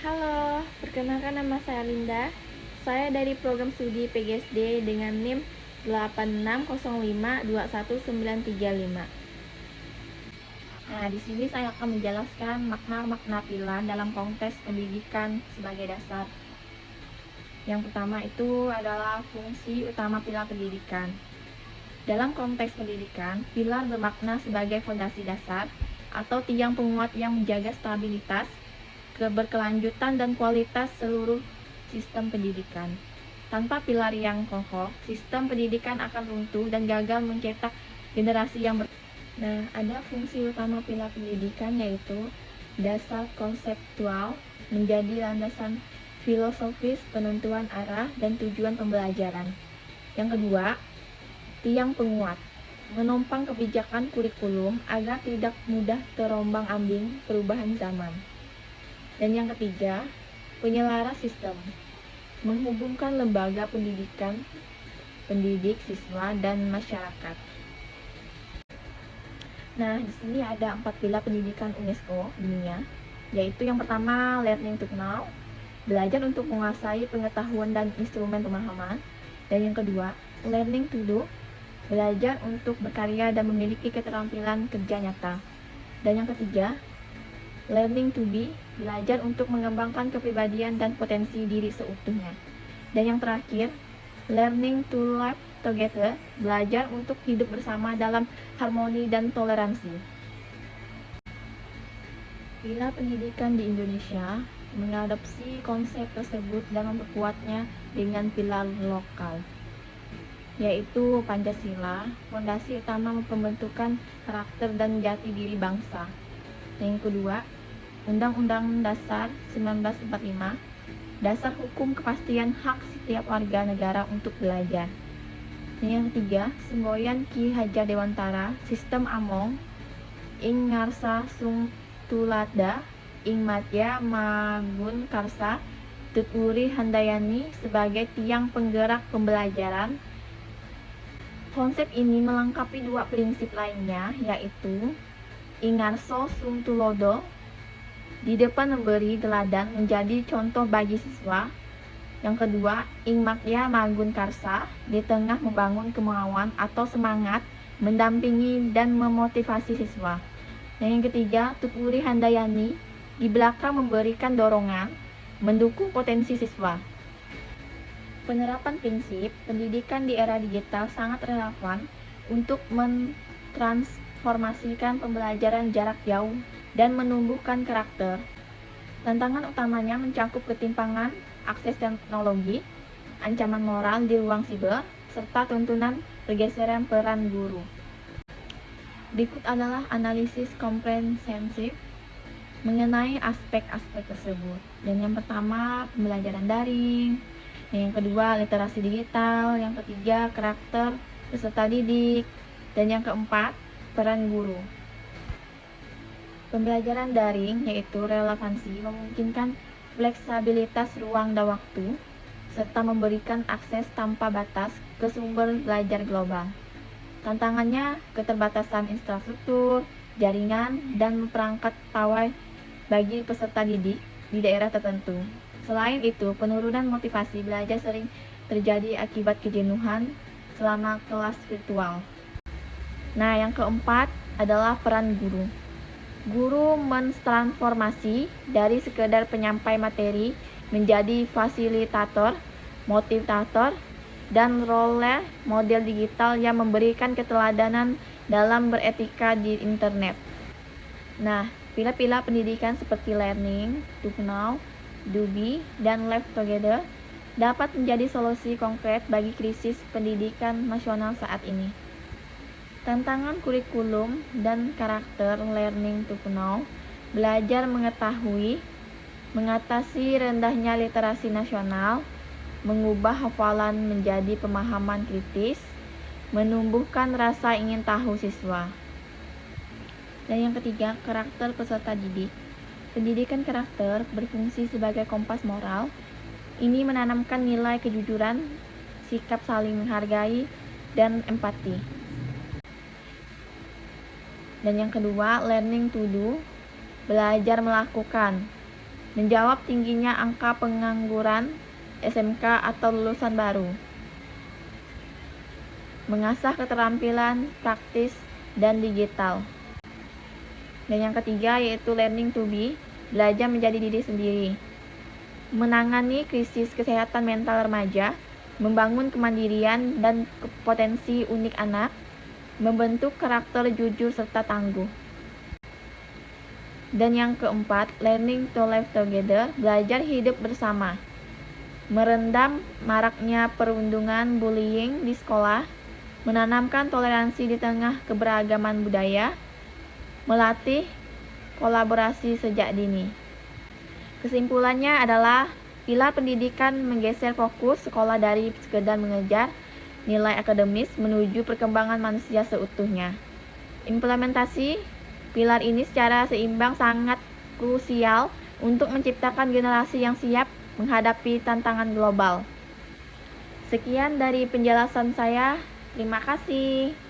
Halo, perkenalkan nama saya Linda. Saya dari program studi PGSD dengan NIM 8605219935. Nah, di sini saya akan menjelaskan makna-makna pilar dalam konteks pendidikan sebagai dasar. Yang pertama itu adalah fungsi utama pilar pendidikan. Dalam konteks pendidikan, pilar bermakna sebagai fondasi dasar atau tiang penguat yang menjaga stabilitas, keberkelanjutan dan kualitas seluruh sistem pendidikan. Tanpa pilar yang kokoh, sistem pendidikan akan runtuh dan gagal mencetak generasi yang Nah, ada fungsi utama pilar pendidikan yaitu dasar konseptual menjadi landasan filosofis penentuan arah dan tujuan pembelajaran. Yang kedua, tiang penguat menopang kebijakan kurikulum agar tidak mudah terombang-ambing perubahan zaman. Dan yang ketiga, penyelaras sistem menghubungkan lembaga pendidikan, pendidik, siswa, dan masyarakat. Nah, di sini ada 4 pilar pendidikan UNESCO dunia, yaitu yang pertama learning to know, belajar untuk menguasai pengetahuan dan instrumen pemahaman. Dan yang kedua, learning to do, belajar untuk berkarya dan memiliki keterampilan kerja nyata. Dan yang ketiga, learning to be, belajar untuk mengembangkan kepribadian dan potensi diri seutuhnya. Dan yang terakhir, learning to live together, belajar untuk hidup bersama dalam harmoni dan toleransi. Pilar pendidikan di Indonesia mengadopsi konsep tersebut dan memperkuatnya dengan pilar lokal, yaitu Pancasila, fondasi utama pembentukan karakter dan jati diri bangsa. Yang kedua, Undang-Undang Dasar 1945, dasar hukum kepastian hak setiap warga negara untuk belajar. Yang ketiga, semboyan Ki Hajar Dewantara, sistem Among, ing ngarsa sung tulada, ing matya magun karsa, tuturi handayani sebagai tiang penggerak pembelajaran. Konsep ini melengkapi dua prinsip lainnya, yaitu ing ngarso sung tulodo, di depan memberi teladan menjadi contoh bagi siswa. Yang kedua, ing makya magun karsa, di tengah membangun kemauan atau semangat mendampingi dan memotivasi siswa. Dan yang ketiga, tuturi handayani, di belakang memberikan dorongan mendukung potensi siswa. Penerapan prinsip pendidikan di era digital sangat relevan untuk mentransformasikan pembelajaran jarak jauh dan menumbuhkan karakter. Tantangan utamanya mencakup ketimpangan akses teknologi, ancaman moral di ruang siber, serta tuntunan pergeseran peran guru. Berikut adalah analisis komprehensif mengenai aspek-aspek tersebut. Dan yang pertama, pembelajaran daring. Yang kedua, literasi digital. Yang ketiga, karakter peserta didik. Dan yang keempat, peran guru. Pembelajaran daring yaitu relevansi memungkinkan fleksibilitas ruang dan waktu, serta memberikan akses tanpa batas ke sumber belajar global. Tantangannya, keterbatasan infrastruktur, jaringan, dan perangkat pawai bagi peserta didik di daerah tertentu. Selain itu, penurunan motivasi belajar sering terjadi akibat kejenuhan selama kelas virtual. Nah, yang keempat adalah peran guru. Guru mentransformasi dari sekedar penyampai materi menjadi fasilitator, motivator, dan role model digital yang memberikan keteladanan dalam beretika di internet. Nah, pilar-pilar pendidikan seperti learning, to know, do be, dan live together dapat menjadi solusi konkret bagi krisis pendidikan nasional saat ini. Tantangan kurikulum dan karakter learning to know, belajar mengetahui, mengatasi rendahnya literasi nasional, mengubah hafalan menjadi pemahaman kritis, menumbuhkan rasa ingin tahu siswa. Dan yang ketiga, karakter peserta didik. Pendidikan karakter berfungsi sebagai kompas moral. Ini menanamkan nilai kejujuran, sikap saling menghargai, dan empati. Dan yang kedua, learning to do, belajar melakukan, menjawab tingginya angka pengangguran SMK atau lulusan baru, mengasah keterampilan praktis dan digital. Dan yang ketiga yaitu learning to be, belajar menjadi diri sendiri, menangani krisis kesehatan mental remaja, membangun kemandirian dan potensi unik anak, membentuk karakter jujur serta tangguh. Dan yang keempat, learning to live together, belajar hidup bersama, merendam maraknya perundungan bullying di sekolah, menanamkan toleransi di tengah keberagaman budaya, melatih kolaborasi sejak dini. Kesimpulannya adalah pilar pendidikan menggeser fokus sekolah dari sekedar mengejar nilai akademis menuju perkembangan manusia seutuhnya. Implementasi pilar ini secara seimbang sangat krusial untuk menciptakan generasi yang siap menghadapi tantangan global. Sekian dari penjelasan saya. Terima kasih.